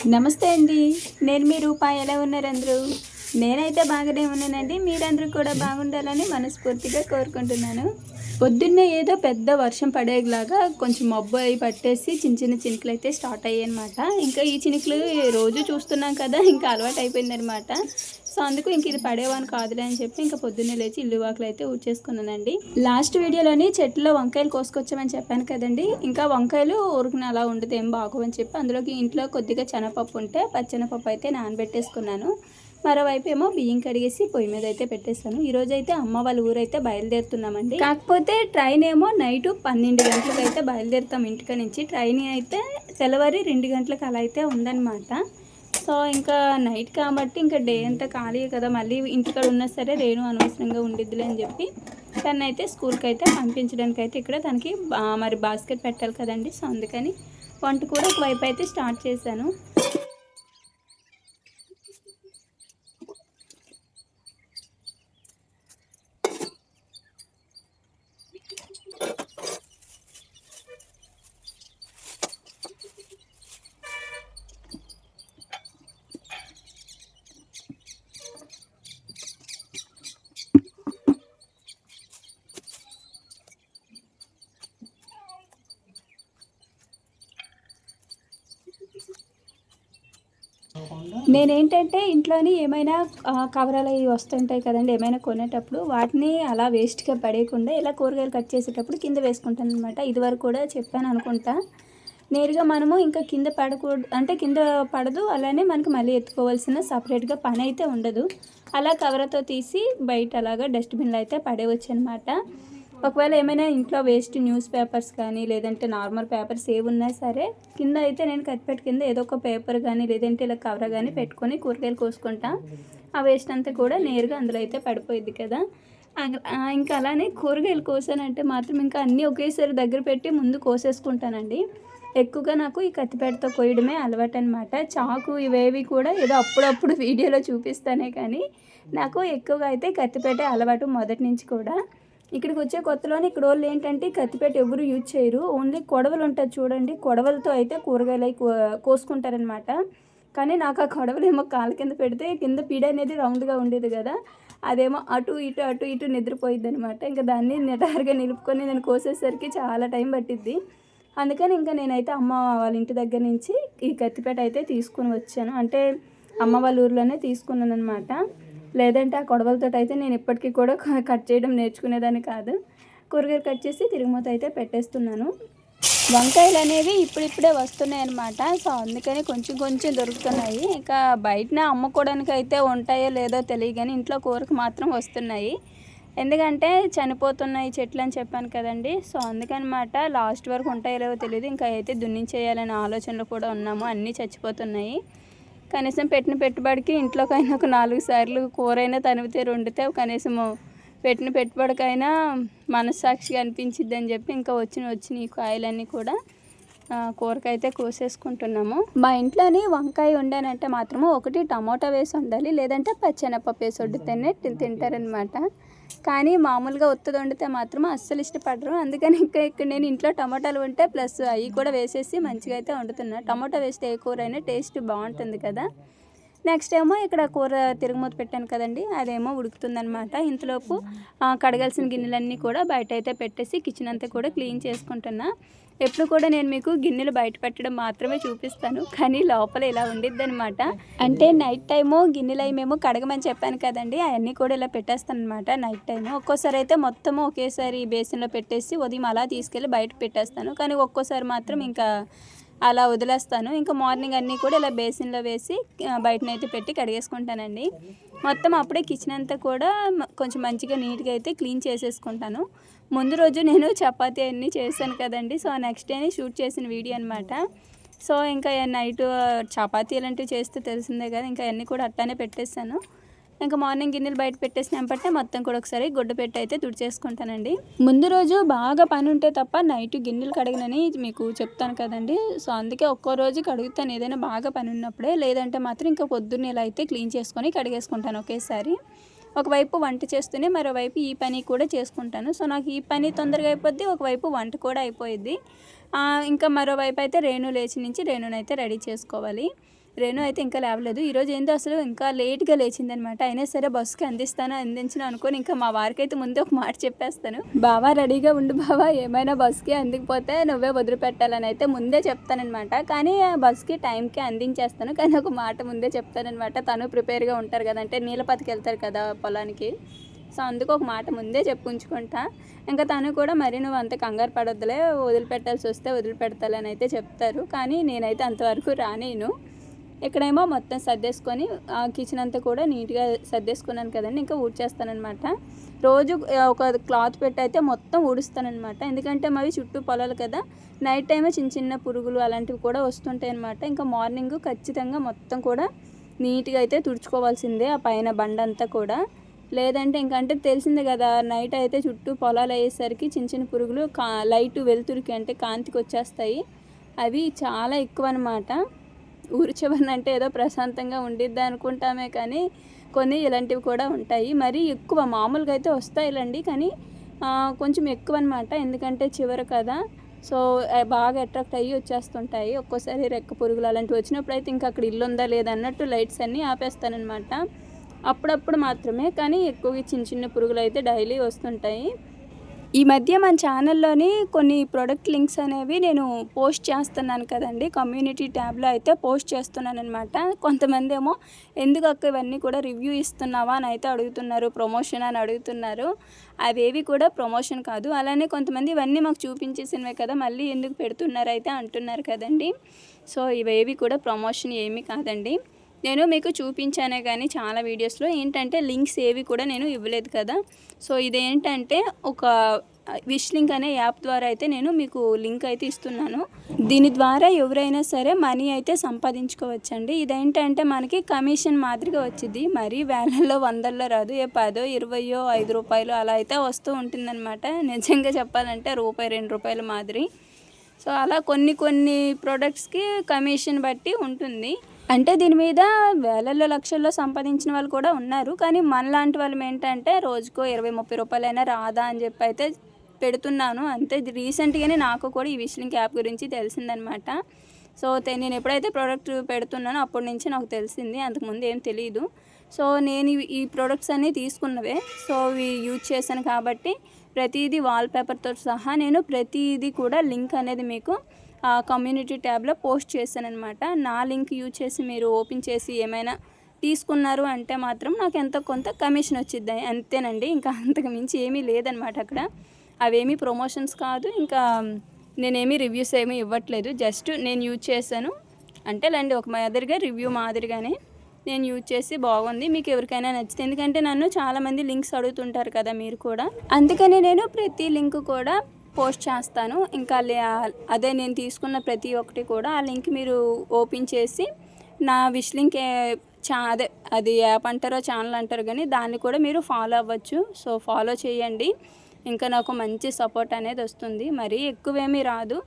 నమస్తే అండి. నేను మీ రూపా. ఎలా ఉన్నారు అందరూ? నేనైతే బాగానే ఉన్నానండి. మీరందరూ కూడా బాగుండాలని మనస్ఫూర్తిగా కోరుకుంటున్నాను. పొద్దున్నే ఏదో పెద్ద వర్షం పడేలాగా కొంచెం మబ్బు అయి పట్టేసి చిన్న చిన్న చినుకులు అయితే స్టార్ట్ అయ్యాయన్నమాట. ఇంకా ఈ చినుకులు రోజు చూస్తున్నాం కదా, ఇంకా అలవాటు అయిపోయిందనమాట. సో అందుకు ఇంక ఇది పడేవాని కాదులే అని చెప్పి ఇంకా పొద్దున్నే లేచి ఇల్లు వాకిలు అయితే ఊడ్చేసుకున్నానండి. లాస్ట్ వీడియోలోని చెట్టులో వంకాయలు కోసుకొచ్చామని చెప్పాను కదండి. ఇంకా వంకాయలు ఊరుకుని అలా ఉండదు, ఏం బాగోవని చెప్పి అందులోకి ఇంట్లో కొద్దిగా శనగపప్పు ఉంటే పచ్చెనపప్పు అయితే నానబెట్టేసుకున్నాను. మరోవైపు ఏమో బియ్యం కడిగేసి పొయ్యి మీద అయితే పెట్టేస్తాను. ఈరోజు అయితే అమ్మ వాళ్ళ ఊరైతే బయలుదేరుతున్నామండి. కాకపోతే ట్రైన్ ఏమో నైట్ 12 గంటలకు అయితే బయలుదేరుతాం ఇంటికి నుంచి. ట్రైన్ అయితే తెల్లవారి 2 గంటలకు అలా అయితే ఉందన్నమాట. సో ఇంకా నైట్ కాబట్టి ఇంకా డే అంతా ఖాళీ కదా, మళ్ళీ ఇంటికాడ ఉన్నా సరే రేణు అనవసరంగా ఉండిద్దిలే అని చెప్పి తను అయితే స్కూల్కి అయితే పంపించడానికి అయితే ఇక్కడ తనకి మరి బాస్కెట్ పెట్టాలి కదండి. సో అందుకని వంట కూడా ఒకవైపు అయితే స్టార్ట్ చేశాను. నేనేంటంటే ఇంట్లోని ఏమైనా కవరాలు అవి వస్తుంటాయి కదండి, ఏమైనా కొనేటప్పుడు వాటిని అలా వేస్ట్గా పడేయకుండా ఇలా కూరగాయలు కట్ చేసేటప్పుడు కింద వేసుకుంటాను అనమాట. ఇదివరకు కూడా చెప్పాను అనుకుంటా. నేరుగా మనము ఇంకా కింద పడకూడదు అంటే కింద పడదు, అలానే మనకి మళ్ళీ ఎత్తుకోవాల్సిన సపరేట్గా పని అయితే ఉండదు. అలా కవర్తో తీసి బయట అలాగా డస్ట్బిన్లో అయితే పడేయవచ్చు అనమాట. ఒకవేళ ఏమైనా ఇంట్లో వేస్ట్ న్యూస్ పేపర్స్ కానీ లేదంటే నార్మల్ పేపర్స్ ఏవి ఉన్నా సరే కింద అయితే నేను కత్తిపెట్టి కింద ఏదో ఒక పేపర్ కానీ లేదంటే ఇలా కవర్ కానీ పెట్టుకొని కూరగాయలు కోసుకుంటా. ఆ వేస్ట్ అంతా కూడా నేరుగా అందులో అయితే పడిపోయింది కదా. ఇంకా అలానే కూరగాయలు కోసానంటే మాత్రం ఇంకా అన్నీ ఒకేసారి దగ్గర పెట్టి ముందు కోసేసుకుంటానండి. ఎక్కువగా నాకు ఈ కత్తిపేటతో కోయడమే అలవాటు అనమాట. చాకు ఇవేవి కూడా ఏదో అప్పుడప్పుడు వీడియోలో చూపిస్తానే కానీ నాకు ఎక్కువగా అయితే కత్తిపేట అలవాటు మొదటి నుంచి కూడా. ఇక్కడికి వచ్చే కొత్తలోనే ఇక్కడ వాళ్ళు ఏంటంటే కత్తిపేట ఎవరు యూజ్ చేయరు, ఓన్లీ కొడవలు ఉంటుంది చూడండి, కొడవలతో అయితే కూరగాయలు కోసుకుంటారనమాట. కానీ నాకు ఆ కొడవలు ఏమో కాలు కింద పెడితే కింద పీడ అనేది రౌండ్గా ఉండేది కదా, అదేమో అటు ఇటు నిద్రపోయిద్ది అనమాట. ఇంకా దాన్ని నిటారుగా నిలుపుకొని నేను కోసేసరికి చాలా టైం పట్టిద్ది. అందుకని ఇంకా నేనైతే అమ్మ వాళ్ళ ఇంటి దగ్గర నుంచి ఈ కత్తిపేట అయితే తీసుకుని వచ్చాను. అంటే అమ్మ వాళ్ళ ఊర్లోనే తీసుకున్నాను అనమాట. లేదంటే ఆ కొడవలతో అయితే నేను ఇప్పటికీ కూడా కట్ చేయడం నేర్చుకునేదాన్ని కాదు. కూరగాయలు కట్ చేసి తిరుగుమూత అయితే పెట్టేస్తున్నాను. వంకాయలు అనేవి ఇప్పుడిప్పుడే వస్తున్నాయి అన్నమాట. సో అందుకని కొంచెం కొంచెం దొరుకుతున్నాయి. ఇంకా బయటనే అమ్ముకోవడానికి అయితే ఉంటాయో లేదో తెలియదు కానీ ఇంట్లో కూరకు మాత్రం వస్తున్నాయి. ఎందుకంటే చనిపోతున్నాయి చెట్లు అని చెప్పాను కదండి. సో అందుకనమాట లాస్ట్ వరకు ఉంటాయో లేవో తెలియదు. ఇంకా అయితే దున్నించేయాలనే ఆలోచనలు కూడా ఉన్నాము. అన్నీ చచ్చిపోతున్నాయి. కనీసం పెట్టిన పెట్టుబడికి ఇంట్లోకైనా ఒక 4 సార్లు కూరైనా తనివితే వండితే కనీసము పెట్టిన పెట్టుబడికైనా మనస్సాక్షిగా అనిపించిద్ది అని చెప్పి ఇంకా వచ్చిన ఈ కాయలన్నీ కూడా కూరకైతే కోసేసుకుంటున్నాము. మా ఇంట్లోని వంకాయ వండానంటే మాత్రము ఒకటి టమాటా వేసి వండాలి, లేదంటే పచ్చెనపప్పు వేసి వండితేనే తింటారనమాట. కానీ మామూలుగా ఒత్తది వండితే మాత్రం అస్సలు ఇష్టపడరు. అందుకని ఇంకా ఇక్కడ నేను ఇంట్లో టమాటాలు ఉంటే ప్లస్ అవి కూడా వేసేసి మంచిగా అయితే వండుతున్నా. టమాటా వేస్తే ఏ కూర అయినా టేస్ట్ బాగుంటుంది కదా. నెక్స్ట్ ఏమో ఇక్కడ కూర తిరుగుమూత పెట్టాను కదండి, అదేమో ఉడుకుతుందనమాట. ఇంతలోపు కడగాల్సిన గిన్నెలన్నీ కూడా బయట అయితే పెట్టేసి కిచెన్ అంతా కూడా క్లీన్ చేసుకుంటున్నా. ఎప్పుడు కూడా నేను మీకు గిన్నెలు బయట పెట్టడం మాత్రమే చూపిస్తాను, కానీ లోపల ఇలా ఉండిద్ది అనమాట. అంటే నైట్ టైము గిన్నెలు అవి మేము కడగమని చెప్పాను కదండి, అవన్నీ కూడా ఇలా పెట్టేస్తాను అనమాట. నైట్ టైము ఒక్కోసారి అయితే మొత్తము ఒకేసారి బేసిన్లో పెట్టేసి ఉదయం అలా తీసుకెళ్ళి బయట పెట్టేస్తాను. కానీ ఒక్కోసారి మాత్రం ఇంకా అలా వదిలేస్తాను. ఇంకా మార్నింగ్ అన్నీ కూడా ఇలా బేసిన్లో వేసి బయటనైతే పెట్టి కడిగేసుకుంటానండి. మొత్తం అప్పుడే కిచెన్ అంతా కూడా కొంచెం మంచిగా నీట్గా అయితే క్లీన్ చేసేసుకుంటాను. ముందు రోజు నేను చపాతీ అన్నీ చేశాను కదండి, సో నెక్స్ట్ డేని షూట్ చేసిన వీడియో అనమాట. సో ఇంకా నైట్ చపాతీ ఇలాంటివి చేస్తే తెలిసిందే కదా, ఇంకా అన్నీ కూడా అట్టానే పెట్టేశాను. ఇంకా మార్నింగ్ గిన్నెలు బయట పెట్టేసినప్పటికే మొత్తం కూడా ఒకసారి గుడ్డ పెట్టి అయితే తుడిచేసుకుంటానండి. ముందు రోజు బాగా పని ఉంటే తప్ప నైట్ గిన్నెలు కడగనని మీకు చెప్తాను కదండి. సో అందుకే ఒక్కో రోజు కడుగుతాను ఏదైనా బాగా పని ఉన్నప్పుడే, లేదంటే మాత్రం ఇంకా పొద్దున్న ఇలా అయితే క్లీన్ చేసుకొని కడిగేసుకుంటాను ఒకేసారి. ఒకవైపు వంట చేస్తూనే మరోవైపు ఈ పని కూడా చేసుకుంటాను. సో నాకు ఈ పని తొందరగా అయిపోద్ది, ఒకవైపు వంట కూడా అయిపోయిద్ది. ఇంకా మరోవైపు అయితే రేణు లేచి నుంచి రేణునైతే రెడీ చేసుకోవాలి. రేణు అయితే ఇంకా లేవలేదు. ఈరోజు ఏంటో అసలు ఇంకా లేట్గా లేచిందనమాట. అయినా సరే బస్సుకి అందించిన అనుకోని ఇంకా మా వారికి అయితే ముందే ఒక మాట చెప్పేస్తాను, బావా రెడీగా ఉండు బావా, ఏమైనా బస్కి అందికపోతే నువ్వే వదిలిపెట్టాలని అయితే ముందే చెప్తానమాట. కానీ బస్కి టైంకి అందించేస్తాను, కానీ ఒక మాట ముందే చెప్తానమాట. తను ప్రిపేర్గా ఉంటారు కదా, అంటే నీళ్ళపతికి వెళ్తారు కదా పొలానికి. సో అందుకు ఒక మాట ముందే చెప్పుకుంటా. ఇంకా తను కూడా మరి నువ్వు అంత కంగారు పడొద్దులే, వదిలిపెట్టాల్సి వస్తే వదిలిపెడతాలని అయితే చెప్తారు. కానీ నేనైతే అంతవరకు రానేను. ఇక్కడేమో మొత్తం సర్దేసుకొని కిచెన్ అంతా కూడా నీట్గా సర్దేసుకున్నాను కదండి, ఇంకా ఊడ్చేస్తానమాట. రోజు ఒక క్లాత్ పెట్టి అయితే మొత్తం ఊడుస్తానమాట. ఎందుకంటే మావి చుట్టూ పొలాలు కదా, నైట్ టైమే చిన్న చిన్న పురుగులు అలాంటివి కూడా వస్తుంటాయి అనమాట. ఇంకా మార్నింగ్ ఖచ్చితంగా మొత్తం కూడా నీట్గా అయితే తుడుచుకోవాల్సిందే ఆ పైన బండంతా కూడా. లేదంటే ఇంకంటే తెలిసిందే కదా, నైట్ అయితే చుట్టూ పొలాలు అయ్యేసరికి చిన్న చిన్న పురుగులు లైట్ వెలుతురికి అంటే కాంతికి వచ్చేస్తాయి. అవి చాలా ఎక్కువ అనమాట. ఊరి చివరన అంటే ఏదో ప్రశాంతంగా ఉండిద్ది అనుకుంటామే, కానీ కొన్ని ఇలాంటివి కూడా ఉంటాయి. మరీ ఎక్కువ మామూలుగా అయితే వస్తాయిలండి, కానీ కొంచెం ఎక్కువ అనమాట. ఎందుకంటే చివర కదా, సో బాగా అట్రాక్ట్ అయ్యి వచ్చేస్తుంటాయి. ఒక్కోసారి రెక్క పురుగులు అలాంటివి వచ్చినప్పుడు అయితే ఇంకా అక్కడ ఇల్లు ఉందా లేదా అన్నట్టు లైట్స్ అన్నీ ఆపేస్తానమాట. అప్పుడప్పుడు మాత్రమే, కానీ ఎక్కువగా చిన్న చిన్న పురుగులు అయితే డైలీ వస్తుంటాయి. ఈ మధ్య మన ఛానల్లోని కొన్ని ప్రోడక్ట్ లింక్స్ అనేవి నేను పోస్ట్ చేస్తున్నాను కదండి, కమ్యూనిటీ ట్యాబ్లో అయితే పోస్ట్ చేస్తున్నాను అనమాట. కొంతమంది ఏమో ఎందుకు అక్క ఇవన్నీ కూడా రివ్యూ ఇస్తున్నావా అని అయితే అడుగుతున్నారు, ప్రమోషన్ అని అడుగుతున్నారు. అవేవి కూడా ప్రమోషన్ కాదు. అలానే కొంతమంది ఇవన్నీ మాకు చూపించేసినవే కదా, మళ్ళీ ఎందుకు పెడుతున్నారు అయితే అంటున్నారు కదండి. సో ఇవేవి కూడా ప్రమోషన్ ఏమీ కాదండి. నేను మీకు చూపించానే కానీ చాలా వీడియోస్లో ఏంటంటే లింక్స్ ఏవి కూడా నేను ఇవ్వలేదు కదా. సో ఇదేంటంటే ఒక విష్ లింక్ అనే యాప్ ద్వారా అయితే నేను మీకు లింక్ అయితే ఇస్తున్నాను. దీని ద్వారా ఎవరైనా సరే మనీ అయితే సంపాదించుకోవచ్చండి. ఇదేంటంటే మనకి కమిషన్ మాదిరిగా వచ్చింది, మరీ వేలల్లో వందల్లో రాదు. 10, 20, 5 రూపాయలు అలా అయితే వస్తూ ఉంటుందన్నమాట. నిజంగా చెప్పాలంటే రూపాయి 2 రూపాయల మాదిరి. సో అలా కొన్ని ప్రోడక్ట్స్కి కమిషన్ బట్టి ఉంటుంది. అంటే దీని మీద వేలల్లో లక్షల్లో సంపాదించిన వాళ్ళు కూడా ఉన్నారు. కానీ మనలాంటి వాళ్ళు ఏంటంటే రోజుకో 20-30 రూపాయలైనా రాదా అని చెప్పి అయితే పెడుతున్నాను అంతే. రీసెంట్గానే నాకు కూడా ఈ విష్ లింక్ యాప్ గురించి తెలిసిందనమాట. సో నేను ఎప్పుడైతే ప్రోడక్ట్ పెడుతున్నానో అప్పటి నుంచి నాకు తెలిసింది, అంతకుముందు ఏం తెలియదు. సో నేను ఈ ప్రోడక్ట్స్ అన్నీ తీసుకున్నవే. సో ఇవి యూజ్ చేశాను కాబట్టి ప్రతిదీ వాల్పేపర్తో సహా నేను ప్రతిదీ కూడా లింక్ అనేది మీకు కమ్యూనిటీ ట్యాబ్లో పోస్ట్ చేశానమాట. నా లింక్ యూజ్ చేసి మీరు ఓపెన్ చేసి ఏమైనా తీసుకున్నారు అంటే మాత్రం నాకు ఎంతో కొంత కమిషన్ వచ్చిద్ది, అంతేనండి. ఇంకా అంతకు మించి ఏమీ లేదనమాట అక్కడ. అవేమీ ప్రమోషన్స్ కాదు, ఇంకా నేనేమీ రివ్యూస్ ఏమీ ఇవ్వట్లేదు. జస్ట్ నేను యూజ్ చేశాను అంటేలేండి, ఒక మాదిరిగా రివ్యూ మాదిరిగానే నేను యూజ్ చేసి బాగుంది, మీకు ఎవరికైనా నచ్చితే. ఎందుకంటే నన్ను చాలామంది లింక్స్ అడుగుతుంటారు కదా మీరు కూడా, అందుకని నేను ప్రతి లింక్ కూడా పోస్ట్ చేస్తాను. ఇంకా అదే నేను తీసుకున్న ప్రతి ఒక్కటి కూడా ఆ లింక్ మీరు ఓపెన్ చేసి నా విష్ లింక్ అది యాప్ అంటారో ఛానల్ అంటారు, కానీ దాన్ని కూడా మీరు ఫాలో అవ్వచ్చు. సో ఫాలో చేయండి, ఇంకా నాకు మంచి సపోర్ట్ అనేది వస్తుంది. మరీ ఎక్కువేమీ రాదు,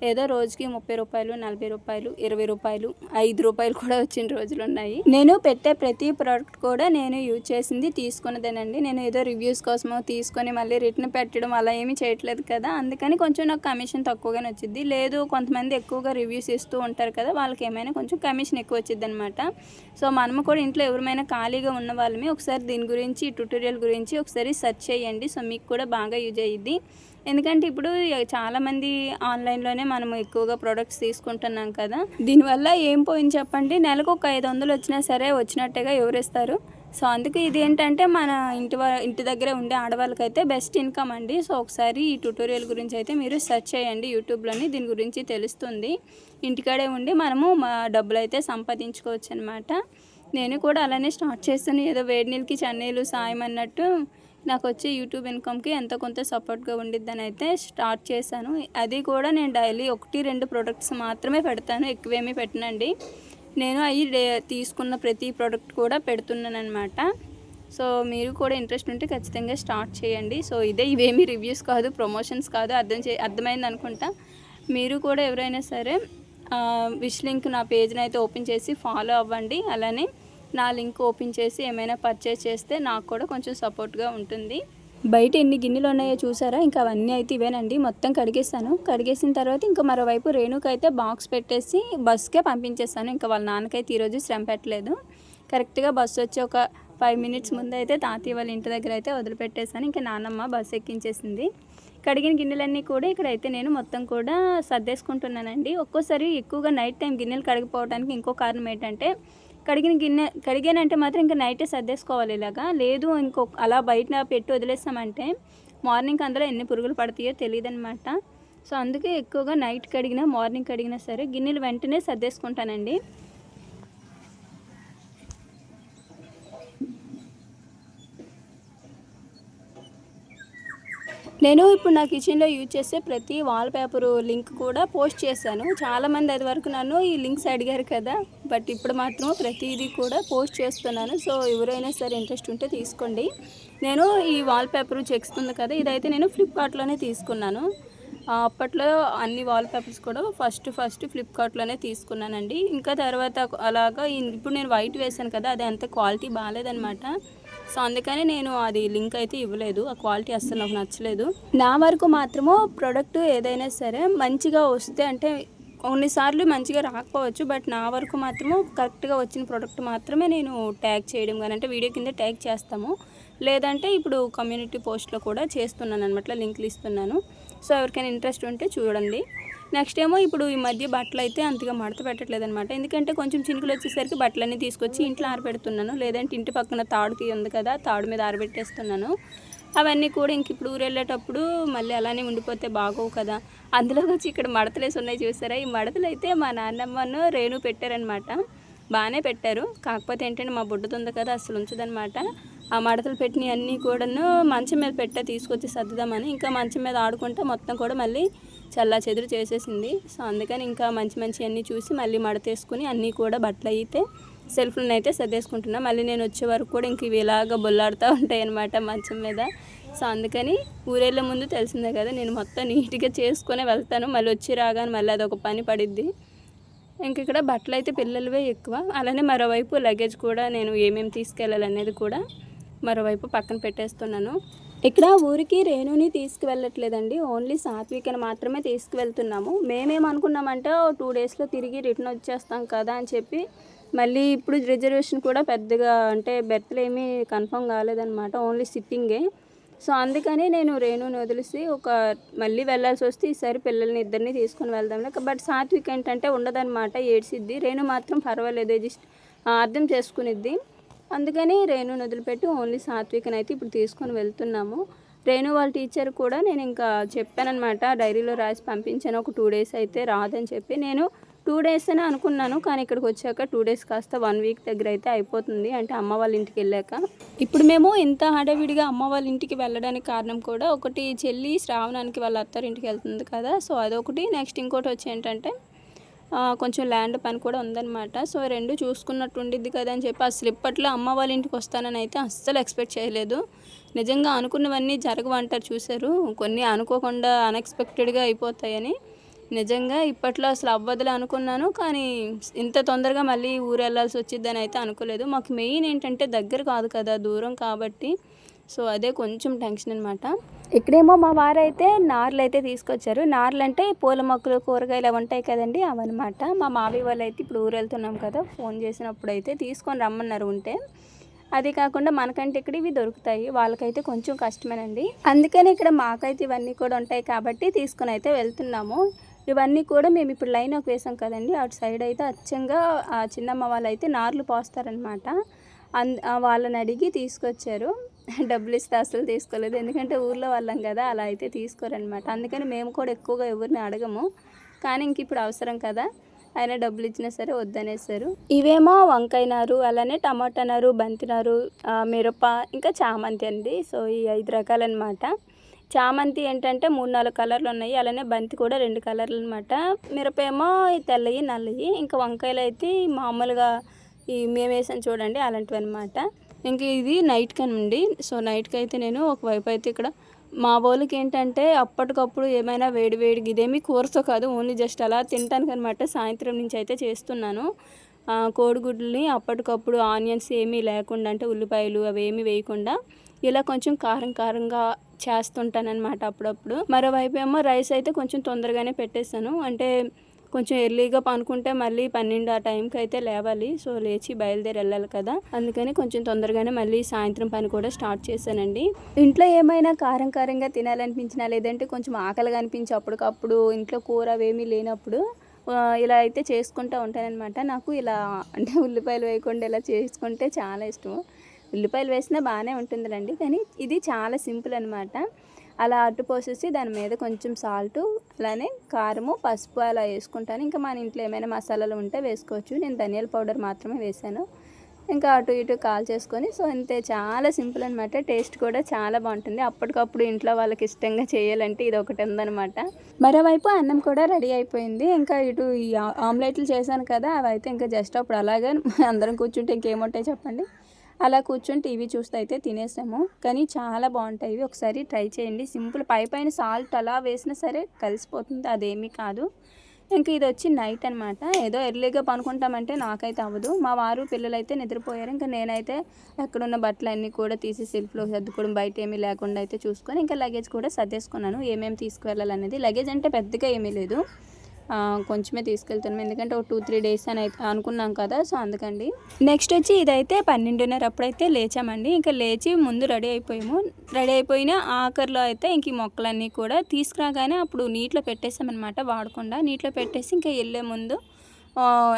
ఏదో రోజుకి 30 రూపాయలు, 40 రూపాయలు, 20 రూపాయలు, 5 రూపాయలు కూడా వచ్చిన రోజులు ఉన్నాయి. నేను పెట్టే ప్రతి ప్రోడక్ట్ కూడా నేను యూజ్ చేసింది తీసుకున్నదేనండి. నేను ఏదో రివ్యూస్ కోసమో తీసుకొని మళ్ళీ రిటర్న్ పెట్టడం అలా ఏమీ చేయట్లేదు కదా, అందుకని కొంచెం నాకు కమిషన్ తక్కువగానే వచ్చింది. లేదు కొంతమంది ఎక్కువగా రివ్యూస్ ఇస్తూ ఉంటారు కదా, వాళ్ళకి ఏమైనా కొంచెం కమిషన్ ఎక్కువ వచ్చింది అనమాట. సో మనము కూడా ఇంట్లో ఎవరైనా ఖాళీగా ఉన్న వాళ్ళమే ఒకసారి దీని గురించి, ట్యూటోరియల్ గురించి ఒకసారి సెర్చ్ చేయండి. సో మీకు కూడా బాగా యూజ్ అయ్యిద్ది. ఎందుకంటే ఇప్పుడు చాలామంది ఆన్లైన్లోనే మనం ఎక్కువగా ప్రోడక్ట్స్ తీసుకుంటున్నాం కదా, దీనివల్ల ఏం పోయింది చెప్పండి, నెలకు ఒక 500 వచ్చినా సరే వచ్చినట్టుగా ఎవరిస్తారు. సో అందుకే ఇది ఏంటంటే మన ఇంటి దగ్గర ఉండే ఆడవాళ్ళకైతే బెస్ట్ ఇన్కమ్ అండి. సో ఒకసారి ఈ ట్యూటోరియల్ గురించి అయితే మీరు సెర్చ్ చేయండి యూట్యూబ్లోని, దీని గురించి తెలుస్తుంది. ఇంటికాడే ఉండి మనము డబ్బులు అయితే సంపాదించుకోవచ్చు అనమాట. నేను కూడా అలానే స్టార్ట్ చేస్తాను, ఏదో వేడి నీళ్ళకి చన్నీళ్ళు సాయం అన్నట్టు నాకు వచ్చే యూట్యూబ్ ఇన్కమ్కి ఎంతో కొంత సపోర్ట్గా ఉండిద్దని అయితే స్టార్ట్ చేశాను. అది కూడా నేను డైలీ 1-2 ప్రోడక్ట్స్ మాత్రమే పెడతాను, ఎక్కువేమీ పెట్టనండి. నేను అవి తీసుకున్న ప్రతి ప్రోడక్ట్ కూడా పెడుతున్నాను అనమాట. సో మీరు కూడా ఇంట్రెస్ట్ ఉంటే ఖచ్చితంగా స్టార్ట్ చేయండి. సో ఇవేమీ రివ్యూస్ కాదు, ప్రమోషన్స్ కాదు, అర్థమైంది అనుకుంటా. మీరు కూడా ఎవరైనా సరే విష్ లింక్ నా పేజ్ని అయితే ఓపెన్ చేసి ఫాలో అవ్వండి. అలానే నా లింక్ ఓపెన్ చేసి ఏమైనా పర్చేస్ చేస్తే నాకు కూడా కొంచెం సపోర్ట్గా ఉంటుంది. బయట ఎన్ని గిన్నెలు ఉన్నాయో చూసారా? ఇంకా అవన్నీ అయితే ఇవేనండి. మొత్తం కడిగేసాను. కడిగేసిన తర్వాత ఇంకా మరోవైపు రేణుకైతే బాక్స్ పెట్టేసి బస్కే పంపించేసాను. ఇంకా వాళ్ళ నాన్నకైతే ఈరోజు శ్రమ పెట్టలేదు. కరెక్ట్గా బస్సు వచ్చి ఒక 5 మినిట్స్ ముందు అయితే తాతయ్య వాళ్ళ ఇంటి దగ్గర అయితే వదిలిపెట్టేసాను. ఇంకా నాన్నమ్మ బస్సు ఎక్కించేసింది. కడిగిన గిన్నెలన్నీ కూడా ఇక్కడైతే నేను మొత్తం కూడా సర్దేసుకుంటున్నానండి. ఒక్కోసారి ఎక్కువగా నైట్ టైం గిన్నెలు కడిగిపోవడానికి ఇంకో కారణం ఏంటంటే, కడిగానంటే మాత్రం ఇంకా నైటే సర్దేసుకోవాలి ఇలాగా. లేదు అలా బయట పెట్టి వదిలేసామంటే మార్నింగ్ అందులో ఎన్ని పురుగులు పడతాయో తెలియదనమాట. సో అందుకే ఎక్కువగా నైట్ కడిగినా మార్నింగ్ కడిగినా సరే గిన్నెలు వెంటనే సర్దేసుకుంటానండి. నేను ఇప్పుడు నా కిచెన్లో యూజ్ చేసే ప్రతి వాల్పేపరు లింక్ కూడా పోస్ట్ చేశాను. చాలామంది అది వరకు నన్ను ఈ లింక్స్ అడిగారు కదా, బట్ ఇప్పుడు మాత్రం ప్రతిదీ కూడా పోస్ట్ చేస్తున్నాను. సో ఎవరైనా సరే ఇంట్రెస్ట్ ఉంటే తీసుకోండి. నేను ఈ వాల్పేపర్ చెక్స్ ఉంది కదా, ఇదైతే నేను ఫ్లిప్కార్ట్లోనే తీసుకున్నాను. అప్పట్లో అన్ని వాల్పేపర్స్ కూడా ఫస్ట్ ఫ్లిప్కార్ట్లోనే తీసుకున్నానండి. ఇంకా తర్వాత అలాగా ఇప్పుడు నేను వైట్ వేసాను కదా, అది అంత క్వాలిటీ బాగాలేదనమాట. సో అందుకని నేను అది లింక్ అయితే ఇవ్వలేదు. ఆ క్వాలిటీ అస్సలు నాకు నచ్చలేదు. నా వరకు మాత్రము ప్రోడక్ట్ ఏదైనా సరే మంచిగా వస్తే, అంటే కొన్నిసార్లు మంచిగా రాకపోవచ్చు, బట్ నా వరకు మాత్రము కరెక్ట్గా వచ్చిన ప్రోడక్ట్ మాత్రమే నేను ట్యాగ్ చేయడం కానీ, అంటే వీడియో కింద ట్యాగ్ చేస్తాము. లేదంటే ఇప్పుడు కమ్యూనిటీ పోస్ట్లో కూడా చేస్తున్నాను అనమాట, లింక్లు ఇస్తున్నాను. సో ఎవరికైనా ఇంట్రెస్ట్ ఉంటే చూడండి. నెక్స్ట్ ఏమో ఇప్పుడు ఈ మధ్య బట్టలు అయితే అంతగా మడత పెట్టట్లేదు అనమాట. ఎందుకంటే కొంచెం చినుకులు వచ్చేసరికి బట్టలన్నీ తీసుకొచ్చి ఇంట్లో ఆరబెడుతున్నాను. లేదంటే ఇంటి పక్కన తాడుకి ఉంది కదా, తాడు మీద ఆరబెట్టేస్తున్నాను. అవన్నీ కూడా ఇంక ఇప్పుడు ఊరు వెళ్ళేటప్పుడు మళ్ళీ అలానే ఉండిపోతే బాగోవు కదా. అందులోకి వచ్చి ఇక్కడ మడతలేసి ఉన్నాయి చూసారా? ఈ మడతలు అయితే మా నాన్నమ్మను రేణు పెట్టారనమాట. బాగానే పెట్టారు. కాకపోతే ఏంటంటే మా బుడ్డది ఉంది కదా, అసలు ఉంచదనమాట. ఆ మడతలు పెట్టినవి అన్నీ కూడాను మంచం మీద తీసుకొచ్చి సర్దుదామని, ఇంకా మంచం మీద ఆడుకుంటే మొత్తం కూడా మళ్ళీ చల్లా చెదురు చేసేసింది. సో అందుకని ఇంకా మంచి అన్నీ చూసి మళ్ళీ మడతేసుకుని అన్నీ కూడా బట్టలు అయితే సెల్ఫ్లను అయితే సర్దేసుకుంటున్నా. మళ్ళీ నేను వచ్చే వరకు కూడా ఇంక ఇవి ఇలాగ బొల్లాడుతూ ఉంటాయి అన్నమాట మంచం మీద. సో అందుకని ఊరెళ్ళే ముందు తెలిసిందే కదా, నేను మొత్తం నీట్గా చేసుకునే వెళ్తాను. మళ్ళీ వచ్చి రాగానే మళ్ళీ అదొక పని పడిద్ది. ఇంక ఇక్కడ బట్టలు అయితే పిల్లలవే ఎక్కువ. అలానే మరోవైపు లగేజ్ కూడా నేను ఏమేమి తీసుకెళ్ళాలనేది కూడా మరోవైపు పక్కన పెట్టేస్తున్నాను. ఇక్కడ ఊరికి రేణుని తీసుకువెళ్ళట్లేదండి, ఓన్లీ సాత్వికని మాత్రమే తీసుకువెళ్తున్నాము. మేమేమనుకున్నామంటే 2 డేస్లో తిరిగి రిటర్న్ వచ్చేస్తాం కదా అని చెప్పి, మళ్ళీ ఇప్పుడు రిజర్వేషన్ కూడా పెద్దగా అంటే బెర్త్లు ఏమీ కన్ఫర్మ్ కాలేదన్నమాట, ఓన్లీ సిట్టింగే. సో అందుకని నేను రేణుని వదిలేసి మళ్ళీ వెళ్ళాల్సి వస్తే ఈసారి పిల్లల్ని ఇద్దరిని తీసుకొని వెళ్దాంలే. బట్ సాత్విక్ ఏంటంటే ఉండదన్నమాట, ఏడ్చిద్ది. రేణు మాత్రం పర్వాలేదు, జస్ట్ అర్థం చేసుకునిద్ది. అందుకని రేణుని వదిలిపెట్టి ఓన్లీ సాత్వికని అయితే ఇప్పుడు తీసుకొని వెళ్తున్నాము. రేణు వాళ్ళ టీచర్ కూడా నేను ఇంకా చెప్పానమాట, డైరీలో రాసి పంపించాను, ఒక 2 డేస్ అయితే రాదని చెప్పి. నేను 2 డేస్ అని అనుకున్నాను, కానీ ఇక్కడికి వచ్చాక 2 డేస్ కాస్త 1 వీక్ దగ్గర అయితే అయిపోతుంది, అంటే అమ్మ వాళ్ళ ఇంటికి వెళ్ళాక. ఇప్పుడు మేము ఇంత హడావిడిగా అమ్మ వాళ్ళ ఇంటికి వెళ్ళడానికి కారణం కూడా ఒకటి, చెల్లి శ్రావణానికి వాళ్ళ అత్తారింటికి వెళ్తుంది కదా, సో అదొకటి. నెక్స్ట్ ఇంకోటి వచ్చి ఏంటంటే కొంచెం ల్యాండ్ పని కూడా ఉందన్నమాట. సో 2 చూసుకున్నట్టు ఉండిద్ది కదా అని చెప్పి అసలు ఇప్పట్లో అమ్మ వాళ్ళ ఇంటికి వస్తానని అయితే అస్సలు ఎక్స్పెక్ట్ చేయలేదు. నిజంగా అనుకున్నవన్నీ జరగవంటారు చూశారు, కొన్ని అనుకోకుండా అన్ఎక్స్పెక్టెడ్గా అయిపోతాయని. నిజంగా ఇప్పట్లో అసలు అవ్వదులే అనుకున్నాను, కానీ ఇంత తొందరగా మళ్ళీ ఊరు వెళ్ళాల్సి వచ్చిద్దని అయితే అనుకోలేదు. మాకు మెయిన్ ఏంటంటే దగ్గర కాదు కదా, దూరం కాబట్టి. సో అదే కొంచెం టెన్షన్ అనమాట. ఇక్కడేమో మా వారైతే నార్లు అయితే తీసుకొచ్చారు. నార్లు అంటే పూల మొక్కలు, కూరగాయలు అవి ఉంటాయి కదండి, అవన్నమాట. మా మావయ్య వాళ్ళు అయితే ఇప్పుడు ఊరు వెళ్తున్నాం కదా, ఫోన్ చేసినప్పుడు అయితే తీసుకొని రమ్మన్నారు ఉంటే. అది కాకుండా మనకంటే ఇక్కడ ఇవి దొరుకుతాయి, వాళ్ళకైతే కొంచెం కష్టమేనండి. అందుకని ఇక్కడ మాకైతే ఇవన్నీ కూడా ఉంటాయి కాబట్టి తీసుకొని అయితే వెళ్తున్నాము. ఇవన్నీ కూడా మేము ఇప్పుడు లైన్లోకి వేసాం కదండి, అటు సైడ్ అయితే అచ్చంగా ఆ చిన్నమ్మ వాళ్ళు అయితే నార్లు పోస్తారనమాట. వాళ్ళని అడిగి తీసుకొచ్చారు. డబ్బులు ఇస్తే అసలు తీసుకోలేదు, ఎందుకంటే ఊర్లో వాళ్ళం కదా, అలా అయితే తీసుకోరనమాట. అందుకని మేము కూడా ఎక్కువగా ఎవరిని అడగము, కానీ ఇంక ఇప్పుడు అవసరం కదా, అయినా డబ్బులు ఇచ్చినా సరే వద్దనేసారు. ఇవేమో వంకాయ నారు, అలానే టమాటా నారు, బంతి నారు, మిరప, ఇంకా చామంతి అండి. సో ఈ 5 రకాలు అనమాట. చామంతి ఏంటంటే 3-4 కలర్లు ఉన్నాయి, అలానే బంతి కూడా 2 కలర్లు అనమాట. మిరప ఏమో తెల్లవి, నల్లవి. ఇంకా వంకాయలు అయితే మామూలుగా మేము వేసాను చూడండి, అలాంటివి అనమాట. ఇంక ఇది నైట్ కనండి. సో నైట్కి అయితే నేను ఒకవైపు అయితే ఇక్కడ మా వాళ్ళకి ఏంటంటే అప్పటికప్పుడు ఏమైనా వేడివేడిగా, ఇదేమీ కూరతో కాదు, ఓన్లీ జస్ట్ అలా తినడానికి అనమాట. సాయంత్రం నుంచి అయితే చేస్తున్నాను. కోడిగుడ్లని అప్పటికప్పుడు ఆనియన్స్ ఏమీ లేకుండా, అంటే ఉల్లిపాయలు అవి ఏమీ వేయకుండా ఇలా కొంచెం కారం కారంగా చేస్తుంటానన్నమాట అప్పుడప్పుడు. మరోవైపు ఏమో రైస్ అయితే కొంచెం తొందరగానే పెట్టేశాను. అంటే కొంచెం ఎర్లీగా పనుకుంటే మళ్ళీ 12 ఆ టైంకి అయితే లేవాలి. సో లేచి బయలుదేరి వెళ్ళాలి కదా, అందుకని కొంచెం తొందరగానే మళ్ళీ సాయంత్రం పని కూడా స్టార్ట్ చేశానండి. ఇంట్లో ఏమైనా కారం కారంగా తినాలనిపించినా, లేదంటే కొంచెం ఆకలిగా అనిపించి అప్పటికప్పుడు ఇంట్లో కూర అవేమీ లేనప్పుడు ఇలా అయితే చేసుకుంటూ ఉంటానన్నమాట. నాకు ఇలా అంటే ఉల్లిపాయలు వేయకుండా ఇలా చేసుకుంటే చాలా ఇష్టం. ఉల్లిపాయలు వేసినా బాగానే ఉంటుందిలేండి, కానీ ఇది చాలా సింపుల్ అనమాట. అలా అట్టు పోసేసి దాని మీద కొంచెం సాల్టు, అలానే కారము, పసుపు అలా వేసుకుంటాను. ఇంకా మన ఇంట్లో ఏమైనా మసాలాలు ఉంటే వేసుకోవచ్చు. నేను ధనియాల పౌడర్ మాత్రమే వేసాను. ఇంకా అటు ఇటు కాల్ చేసుకొని, సో అంతే, చాలా సింపుల్ అనమాట. టేస్ట్ కూడా చాలా బాగుంటుంది. అప్పటికప్పుడు ఇంట్లో వాళ్ళకి ఇష్టంగా చేయాలంటే ఇది ఒకటి ఉందనమాట. మరోవైపు అన్నం కూడా రెడీ అయిపోయింది. ఇంకా ఇటు ఈ ఆమ్లెట్లు చేశాను కదా, అవి అయితే ఇంకా జస్ట్ అప్పుడు అలాగే అందరం కూర్చుంటే ఇంకేముంటాయి చెప్పండి, అలా కూర్చొని టీవీ చూస్తూ అయితే తినేసాము. కానీ చాలా బాగుంటాయి, ఒకసారి ట్రై చేయండి. సింపుల్, పైన సాల్ట్ అలా వేసినా సరే కలిసిపోతుంది, అదేమీ కాదు. ఇంక ఇది వచ్చి నైట్ అనమాట. ఏదో ఎర్లీగా పనుకుంటామంటే నాకైతే అవ్వదు. మా వారు పిల్లలు అయితే నిద్రపోయారు. ఇంకా నేనైతే ఎక్కడున్న బట్టలన్నీ కూడా తీసి సెల్ఫ్లో సర్దుకోవడం, బయట ఏమీ లేకుండా అయితే చూసుకొని ఇంకా లగేజ్ కూడా సర్దేసుకున్నాను. ఏమేమి తీసుకువెళ్ళాలనేది. లగేజ్ అంటే పెద్దగా ఏమీ లేదు, కొంచెమే తీసుకెళ్తున్నాం, ఎందుకంటే ఒక 2-3 డేస్ అని అయితే అనుకున్నాం కదా, సో అందుకండి. నెక్స్ట్ వచ్చి ఇదైతే 12:30 అప్పుడైతే లేచామండి. ఇంకా లేచి ముందు రెడీ అయిపోయాము. రెడీ అయిపోయిన ఆఖరిలో అయితే ఇంక ఈ మొక్కలన్నీ కూడా తీసుకురాగానే అప్పుడు నీటిలో పెట్టేసామన్నమాట, వాడకుండా నీటిలో పెట్టేసి ఇంకా వెళ్ళే ముందు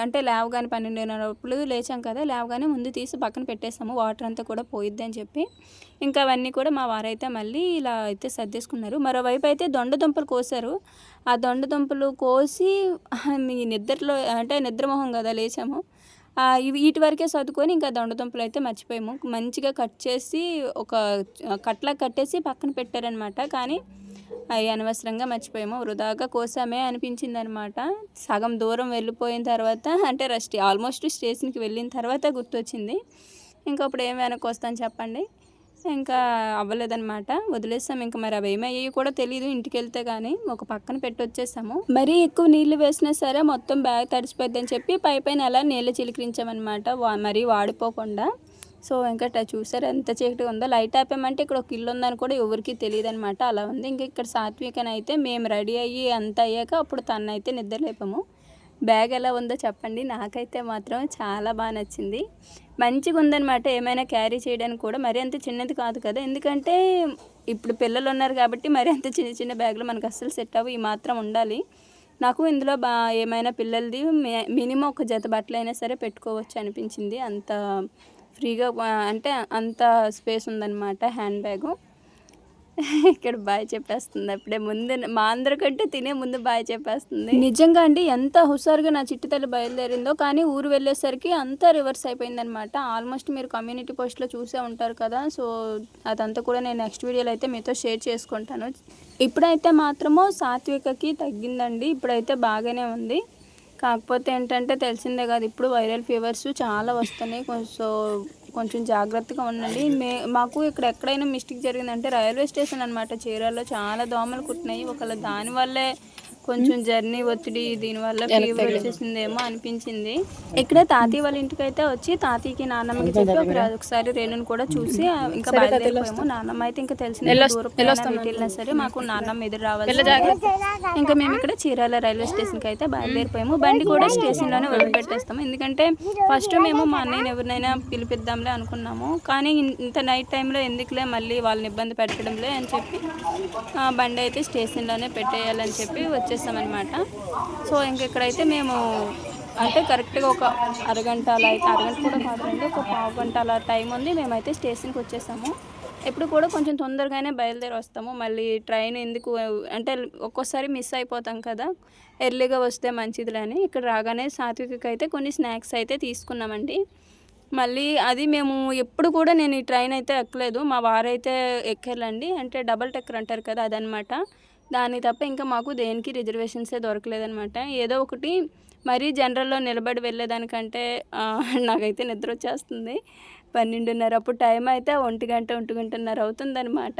అంటే లేవగానే 12:30 అప్పుడు లేచాం కదా, లేవగానే ముందు తీసి పక్కన పెట్టేసాము, వాటర్ అంతా కూడా పోయిద్దని చెప్పి. ఇంకా అవన్నీ కూడా మా వారైతే మళ్ళీ ఇలా అయితే సర్దేసుకున్నారు. మరోవైపు అయితే దొండదుంపలు కోసారు. ఆ దొండదుంపలు కోసి నిద్రలో అంటే నిద్రమోహం కదా లేచాము, వీటి వరకే సర్దుకొని ఇంకా దొండదుంపలు అయితే మర్చిపోయాము. మంచిగా కట్ చేసి ఒక కట్లా కట్టేసి పక్కన పెట్టారనమాట. కానీ అవి అనవసరంగా మర్చిపోయాము, వృధాగా కోసామే అనిపించింది అనమాట. సగం దూరం వెళ్ళిపోయిన తర్వాత, అంటే ఆల్మోస్ట్ స్టేషన్కి వెళ్ళిన తర్వాత గుర్తొచ్చింది. ఇంకా అప్పుడు ఏం వెనక్కి వస్తాను చెప్పండి, ఇంకా అవ్వలేదన్నమాట, వదిలేసాము. ఇంకా మరి అవి ఏమయ్యాయి కూడా తెలియదు, ఇంటికి వెళ్తే కానీ ఒక పక్కన పెట్టి వచ్చేసాము. మరీ ఎక్కువ నీళ్ళు వేసినా సరే మొత్తం బ్యాగ్ తడిసిపోద్దని చెప్పి పైన అలా నీళ్ళు చిలికరించామన్నమాట, మరీ వాడిపోకుండా. సో ఇంకా చూసారు ఎంత చీకటిగా ఉందో. లైట్ ఆపామంటే ఇక్కడ ఒక ఇల్లు ఉందని కూడా ఎవరికి తెలియదు అనమాట, అలా ఉంది. ఇంకా ఇక్కడ సాత్వికన్ అయితే మేము రెడీ అయ్యి అంత అయ్యాక అప్పుడు తనైతే నిద్రలేపాము. బ్యాగ్ ఎలా ఉందో చెప్పండి, నాకైతే మాత్రం చాలా బాగా నచ్చింది. మంచిగా ఉందన్నమాట, ఏమైనా క్యారీ చేయడానికి కూడా. మరీ అంత చిన్నది కాదు కదా, ఎందుకంటే ఇప్పుడు పిల్లలు ఉన్నారు కాబట్టి మరి అంత చిన్న చిన్న బ్యాగులు మనకు అస్సలు సెట్ అవ్వు, ఈ మాత్రం ఉండాలి. నాకు ఇందులో ఏమైనా పిల్లలది మినిమం ఒక జత బట్టలు అయినా సరే పెట్టుకోవచ్చు అనిపించింది, అంత ఫ్రీగా అంటే అంత స్పేస్ ఉందన్నమాట హ్యాండ్ బ్యాగు. ఇక్కడ బాయ్ చెప్పేస్తుంది అప్పుడే, ముందు మా అందరికంటే తినే ముందు బాయ్ చెప్పేస్తుంది. నిజంగా అండి, ఎంత హుషారుగా నా చిట్టి తల్లి బయలుదేరిందో, కానీ ఊరు వెళ్ళేసరికి అంతా రివర్స్ అయిపోయిందనమాట. ఆల్మోస్ట్ మీరు కమ్యూనిటీ పోస్ట్లో చూసే ఉంటారు కదా, సో అదంతా కూడా నేను నెక్స్ట్ వీడియోలో అయితే మీతో షేర్ చేసుకుంటాను. ఇప్పుడైతే మాత్రము సాత్వికకి తగ్గిందండి, ఇప్పుడైతే బాగానే ఉంది. కాకపోతే ఏంటంటే తెలిసిందే కదా, ఇప్పుడు వైరల్ ఫీవర్స్ చాలా వస్తున్నాయి, కొంచెం జాగ్రత్తగా ఉండండి. మాకు ఇక్కడ ఎక్కడైనా మిస్టేక్ జరిగిందంటే రైల్వే స్టేషన్ అనమాట, చీరాల్లో చాలా దోమలు కుట్టినాయి. ఒకవేళ దానివల్లే కొంచెం జర్నీ ఒత్తిడి, దీనివల్ల ఫీవర్ వచ్చేసిందేమో అనిపించింది. ఇక్కడ తాతయ్య వాళ్ళ ఇంటికి అయితే వచ్చి తాతయ్యకి నాన్నమ్మకి చెప్పి ఒకసారి రేణుని కూడా చూసి ఇంకా బయలుదేరిపోయాము. నాన్నమ్మ అయితే ఇంకా తెలిసింది దూరం వెళ్ళినా సరే మాకు నాన్నమ్మ ఎదురు రావాలి. ఇంకా మేము ఇక్కడ చీరాల రైల్వే స్టేషన్కి అయితే బయలుదేరిపోయాము. బండి కూడా స్టేషన్లోనే వదిలిపెట్టేస్తాము, ఎందుకంటే ఫస్ట్ మేము మా అన్నయ్యని ఎవరినైనా పిలిపిద్దాంలే అనుకున్నాము, కానీ ఇంత నైట్ టైంలో ఎందుకులే మళ్ళీ వాళ్ళని ఇబ్బంది పెట్టడంలే అని చెప్పి బండి అయితే స్టేషన్లోనే పెట్టేయాలని చెప్పి వచ్చేసామన్నమాట. సో ఇంకెక్కడైతే మేము అంటే కరెక్ట్గా ఒక అరగంట అలా అయితే, అరగంట కూడా కాదండి, ఒక పావు గంట అలా టైం ఉంది, మేమైతే స్టేషన్కి వచ్చేసాము. ఎప్పుడు కూడా కొంచెం తొందరగానే బయలుదేరి వస్తాము, మళ్ళీ ట్రైన్ ఎందుకు అంటే ఒక్కోసారి మిస్ అయిపోతాం కదా, ఎర్లీగా వస్తే మంచిదిలే అని. ఇక్కడ రాగానే సాత్వికకి అయితే కొన్ని స్నాక్స్ అయితే తీసుకున్నామండి. మళ్ళీ అది మేము ఎప్పుడు కూడా నేను ఈ ట్రైన్ అయితే ఎక్కలేదు, మా వారైతే ఎక్కాలండి, అంటే డబల్ టెక్కర్ అంటారు కదా అదనమాట. దాన్ని తప్ప ఇంకా మాకు దేనికి రిజర్వేషన్సే దొరకలేదనమాట. ఏదో ఒకటి మరీ జనరల్లో నిలబడి వెళ్ళేదానికంటే నాకైతే నిద్ర వచ్చేస్తుంది. 12:30 అప్పుడు టైం అయితే 1-1:30 అవుతుందనమాట.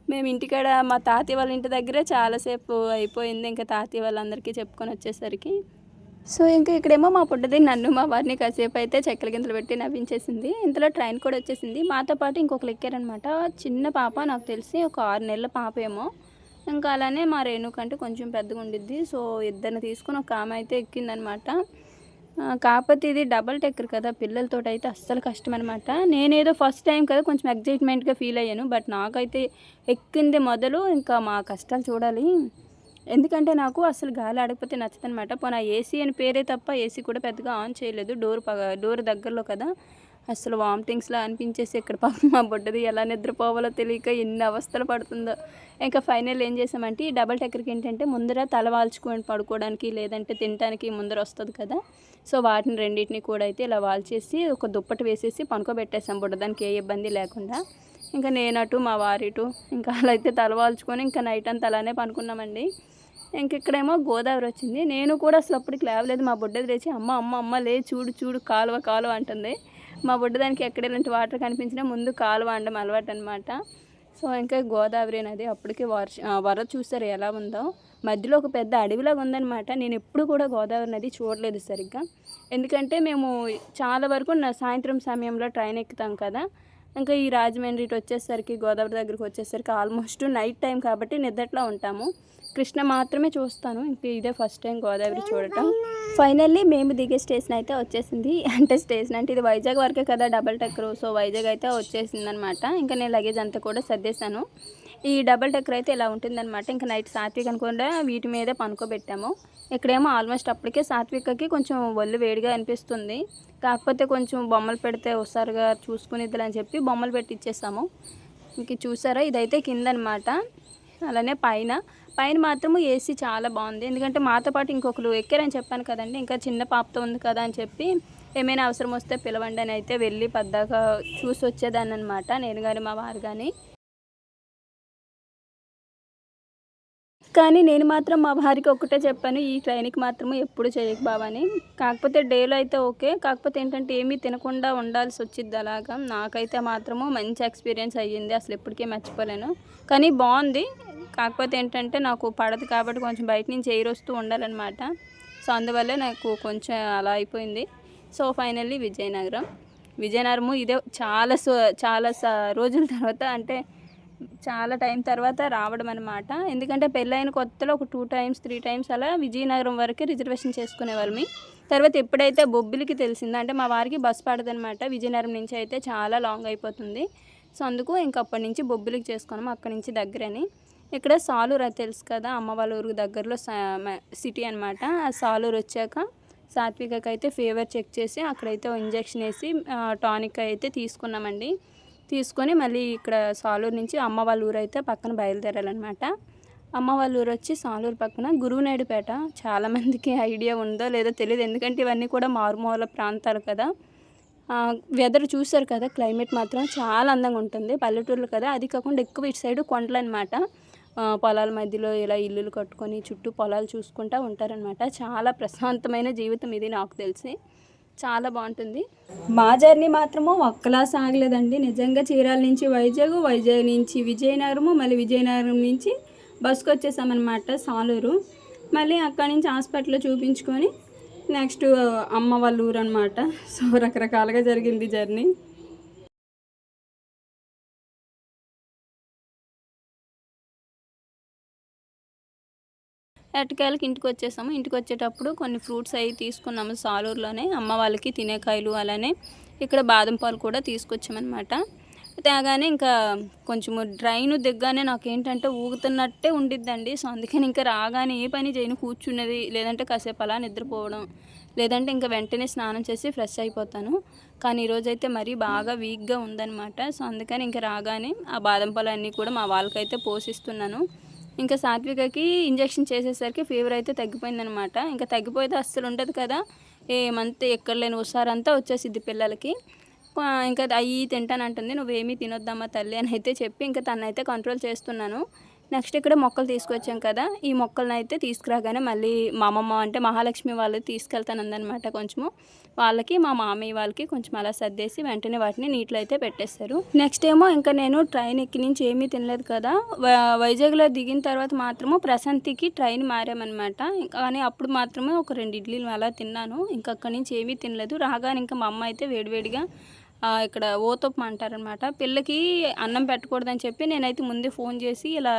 మేము ఇంటికాడ మా తాతయ్య వాళ్ళ ఇంటి దగ్గరే చాలాసేపు అయిపోయింది, ఇంకా తాతయ్య వాళ్ళందరికీ చెప్పుకొని వచ్చేసరికి. సో ఇంకా ఇక్కడేమో మా పుట్టది నన్ను మా వారిని కాసేపు అయితే చెక్కల గింతలు పెట్టి నవ్వించేసింది. ఇంతలో ట్రైన్ కూడా వచ్చేసింది. మాతో పాటు ఇంకొకరు ఎక్కారనమాట. చిన్న పాప, నాకు తెలిసి ఒక 6 నెలల పాప ఏమో. ఇంకా అలానే మా రేణుకంటే కొంచెం పెద్దగా ఉండిద్ది. సో ఇద్దరిని తీసుకొని ఒక ఆమె అయితే ఎక్కిందనమాట. కాకపోతే ఇది డబల్ డెక్కర్ కదా, పిల్లలతోటి అయితే అస్సలు కష్టం అనమాట. నేనేదో ఫస్ట్ టైం కదా కొంచెం ఎగ్జైట్మెంట్గా ఫీల్ అయ్యాను. బట్ నాకైతే ఎక్కింది మొదలు, ఇంకా మా కష్టాలు చూడాలి. ఎందుకంటే నాకు అసలు గాలి ఆడకపోతే నచ్చదనమాట. పోనీ ఏసీ అని పేరే తప్ప ఏసీ కూడా పెద్దగా ఆన్ చేయలేదు. డోర్ దగ్గరలో కదా, అసలు వామిటింగ్స్లా అనిపించేసి ఇక్కడ పాపం మా బుడ్డది ఎలా నిద్రపోవాలో తెలియక ఎన్ని అవస్థలు పడుతుందో. ఇంకా ఫైనల్ ఏం చేసామంటే, ఈ డబల్ డెక్కర్కి ఏంటంటే ముందర తల వాల్చుకొని పడుకోవడానికి లేదంటే తినడానికి ముందర వస్తుంది కదా, సో వాటిని రెండింటిని కూడా అయితే ఇలా వాల్చేసి ఒక దుప్పటి వేసేసి పనుకోబెట్టేసాం బుడ్డదానికి ఏ ఇబ్బంది లేకుండా. ఇంకా నేనటు మా వారిటు ఇంకా అలా అయితే తల వాల్చుకొని ఇంకా నైట్ అంతా అలానే పనుకున్నామండి. ఇంక ఇక్కడేమో గోదావరి వచ్చింది. నేను కూడా అసలు అప్పటికి లేవలేదు. మా బుడ్డది లేచి అమ్మ అమ్మ అమ్మ లే చూడు చూడు కాలువ కాలువ అంటుంది. మా బుడ్డదానికి ఎక్కడ ఇలాంటి వాటర్ కనిపించినా ముందు కాలువ అనడం అలవాటు అనమాట. సో ఇంకా గోదావరి నది అప్పటికే వరద చూసారు ఎలా ఉందో. మధ్యలో ఒక పెద్ద అడవిలాగా ఉందన్నమాట. నేను ఎప్పుడు కూడా గోదావరి నది చూడలేదు సరిగ్గా. ఎందుకంటే మేము చాలా వరకు సాయంత్రం సమయంలో ట్రైన్ ఎక్కుతాం కదా, ఇంకా ఈ రాజమండ్రి ఇటు వచ్చేసరికి గోదావరి దగ్గరికి వచ్చేసరికి ఆల్మోస్ట్ నైట్ టైం కాబట్టి నిద్రలో ఉంటాము. కృష్ణ మాత్రమే చూస్తాను. ఇంకా ఇదే ఫస్ట్ టైం గోదావరి చూడటం. ఫైనల్లీ మేము దిగే స్టేషన్ అయితే వచ్చేసింది. అంటే స్టేషన్ అంటే ఇది వైజాగ్ వరకే కదా డబల్ డెక్కర్. సో వైజాగ్ అయితే వచ్చేసింది అనమాట. ఇంకా నేను లగేజ్ అంతా కూడా సర్దేశాను. ఈ డబల్ డెక్కర్ అయితే ఇలా ఉంటుందన్నమాట. ఇంకా నైట్ సాత్విక్ అనుకుండా వీటి మీదే పనుకోబెట్టాము. ఇక్కడేమో ఆల్మోస్ట్ అప్పటికే సాత్వికకి కొంచెం ఒళ్ళు వేడిగా అనిపిస్తుంది. కాకపోతే కొంచెం బొమ్మలు పెడితే ఒకసారిగా చూసుకునిద్దని చెప్పి బొమ్మలు పెట్టి ఇచ్చేసాము. ఇంక చూసారా, ఇదైతే కింద అనమాట. అలానే పైన మాత్రము ఏసీ చాలా బాగుంది. ఎందుకంటే మాతో పాటు ఇంకొకరు ఎక్కారని చెప్పాను కదండి. ఇంకా చిన్న పాపతో ఉంది కదా అని చెప్పి ఏమైనా అవసరం వస్తే పిలవండి అని అయితే వెళ్ళి పద్దాకా చూసి వచ్చేదాన్ని అనమాట, నేను కానీ మా వారు కానీ. కానీ నేను మాత్రం మా వారికి ఒక్కటే చెప్పాను, ఈ ట్రైన్కి మాత్రము ఎప్పుడు చేయకు బావని. కాకపోతే డేలో అయితే ఓకే, కాకపోతే ఏంటంటే ఏమీ తినకుండా ఉండాల్సి వచ్చిద్ది అలాగా. నాకైతే మాత్రము మంచి ఎక్స్పీరియన్స్ అయ్యింది, అసలు ఎప్పటికీ మర్చిపోలేను. కానీ బాగుంది. కాకపోతే ఏంటంటే నాకు పడదు కాబట్టి కొంచెం బయట నుంచి ఎయిర్ వస్తూ ఉండాలన్నమాట. సో అందువల్లే నాకు కొంచెం అలా అయిపోయింది. సో ఫైనల్లీ విజయనగరము ఇదే చాలా రోజుల తర్వాత, అంటే చాలా టైం తర్వాత రావడం అనమాట. ఎందుకంటే పెళ్ళైన కొత్తలో ఒక 2 times 3 times అలా విజయనగరం వరకే రిజర్వేషన్ చేసుకునేవాళ్ళమి. తర్వాత ఎప్పుడైతే బొబ్బిలికి తెలిసిందో, అంటే మా వారికి బస్సు పడదనమాట విజయనగరం నుంచి, అయితే చాలా లాంగ్ అయిపోతుంది. సో అందుకు ఇంకప్పటి నుంచి బొబ్బిలికి చేసుకున్నాము, అక్కడి నుంచి దగ్గరని. ఇక్కడ సాలూరు అది తెలుసు కదా, అమ్మ వాళ్ళ ఊరికి దగ్గరలో సిటీ అనమాట. ఆ సాలూరు వచ్చాక సాత్వికకి అయితే ఫీవర్ చెక్ చేసి అక్కడైతే ఇంజెక్షన్ వేసి టానిక్ అయితే తీసుకున్నామండి. తీసుకొని మళ్ళీ ఇక్కడ సాలూరు నుంచి అమ్మ వాళ్ళ ఊరు అయితే పక్కన బయలుదేరాలన్నమాట. అమ్మ వాళ్ళ ఊరు వచ్చి సాలూరు పక్కన గురువునాయుడుపేట. చాలామందికి ఐడియా ఉందో లేదో తెలియదు, ఎందుకంటే ఇవన్నీ కూడా మారుమూల ప్రాంతాలు కదా. వెదర్ చూసారు కదా, క్లైమేట్ మాత్రం చాలా అందంగా ఉంటుంది. పల్లెటూర్లు కదా, అది కాకుండా ఎక్కువ ఇటు సైడు కొండలు అనమాట. పొలాల మధ్యలో ఇలా ఇల్లులు కట్టుకొని చుట్టూ పొలాలు చూసుకుంటూ ఉంటారనమాట. చాలా ప్రశాంతమైన జీవితం ఇది, నాకు తెలిసి చాలా బాగుంటుంది. మా జర్నీ మాత్రము ఒక్కలా సాగలేదండి. నిజంగా చీరాల నుంచి వైజాగ్ నుంచి విజయనగరము, మళ్ళీ విజయనగరం నుంచి బస్సుకు వచ్చేసామన్నమాట సాలూరు. మళ్ళీ అక్కడి నుంచి హాస్పిటల్లో చూపించుకొని నెక్స్ట్ అమ్మ వాళ్ళ ఊరు అనమాట. సో రకరకాలుగా జరిగింది జర్నీ. ఎట్టకేళ్ళకి ఇంటికి వచ్చేసాము. ఇంటికి వచ్చేటప్పుడు కొన్ని ఫ్రూట్స్ అవి తీసుకున్నాము సాలూరులోనే. అమ్మ వాళ్ళకి తినేకాయలు, అలానే ఇక్కడ బాదం పాలు కూడా తీసుకొచ్చామన్నమాట. తేగానే ఇంకా కొంచెము ట్రైన్ దిగ్గానే నాకేంటంటే ఊగుతున్నట్టే ఉండిద్దండి. సో అందుకని ఇంకా రాగానే ఏ పని చేయను, కూర్చున్నది, లేదంటే కాసేపు అలా నిద్రపోవడం, లేదంటే ఇంకా వెంటనే స్నానం చేసి ఫ్రెష్ అయిపోతాను. కానీ ఈరోజైతే మరీ బాగా వీక్గా ఉందన్నమాట. సో అందుకని ఇంకా రాగానే ఆ బాదం పాలు అన్నీ కూడా మా వాళ్ళకైతే పోషిస్తున్నాను. ఇంకా సాత్వికకి ఇంజెక్షన్ చేసేసరికి ఫీవర్ అయితే తగ్గిపోయిందనమాట. ఇంకా తగ్గిపోతే అస్సలు ఉండదు కదా, ఏమంతా ఎక్కడ లేని ఒకసారంతా వచ్చేసిద్ది పిల్లలకి. ఇంకా అవి తింటానంటుంది. నువ్వేమీ తినొద్దమ్మా తల్లి అని అయితే చెప్పి ఇంకా తనైతే కంట్రోల్ చేస్తున్నాను. నెక్స్ట్ ఇక్కడ మొక్కలు తీసుకొచ్చాం కదా, ఈ మొక్కలను అయితే తీసుకురాగానే మళ్ళీ మా అమ్మమ్మ అంటే మహాలక్ష్మి వాళ్ళు తీసుకెళ్తానందనమాట కొంచెము. వాళ్ళకి మా మామయ్య వాళ్ళకి కొంచెం అలా సర్దేసి వెంటనే వాటిని నీటిలో అయితే పెట్టేస్తారు. నెక్స్ట్ ఏమో ఇంకా నేను ట్రైన్ ఎక్కి నుంచి ఏమీ తినలేదు కదా, వైజాగ్లో దిగిన తర్వాత మాత్రము ప్రశాంతికి ట్రైన్ మారామన్నమాట. కానీ అప్పుడు మాత్రమే ఒక 2 ఇడ్లీలు అలా తిన్నాను. ఇంకా అక్కడి నుంచి ఏమీ తినలేదు. రాగానే ఇంకా మా అమ్మ అయితే వేడివేడిగా ఇక్కడ ఓతప్పం అంటారనమాట. పిల్లకి అన్నం పెట్టకూడదని చెప్పి నేనైతే ముందే ఫోన్ చేసి ఇలా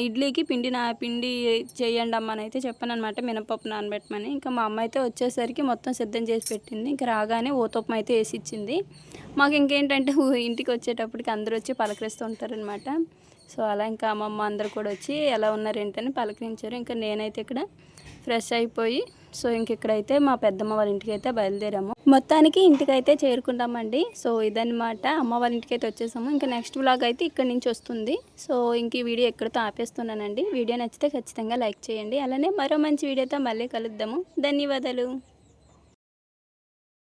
ఇడ్లీకి పిండి చేయండి అమ్మ అని అయితే చెప్పానమాట, మినపప్పు నానబెట్టమని. ఇంకా మా అమ్మ అయితే వచ్చేసరికి మొత్తం సిద్ధం చేసి పెట్టింది. ఇంకా రాగానే ఓతప్పం అయితే వేసి ఇచ్చింది. మాకు ఇంకేంటంటే ఇంటికి వచ్చేటప్పటికి అందరూ వచ్చి పలకరిస్తూ ఉంటారనమాట. సో అలా ఇంకా అమ్మమ్మ అందరు కూడా వచ్చి ఎలా ఉన్నారు ఏంటని పలకరించారు. ఇంకా నేనైతే ఇక్కడ ఫ్రెష్ అయిపోయి సో ఇక్కడైతే మా పెద్దమ్మ వాళ్ళ ఇంటికి అయితే బయలుదేరాము. మొత్తానికి ఇంటికైతే చేరుకుంటామండి. సో ఇదన్నమాట, అమ్మ వాళ్ళ ఇంటికి అయితే వచ్చేసాము. ఇంకా నెక్స్ట్ వ్లాగ్ అయితే ఇక్కడ నుంచి వస్తుంది. సో ఇంక ఈ వీడియో ఎక్కడితో ఆపేస్తున్నానండి. వీడియో నచ్చితే ఖచ్చితంగా లైక్ చేయండి. అలానే మరో మంచి వీడియోతో మళ్ళీ కలుద్దాము. ధన్యవాదాలు.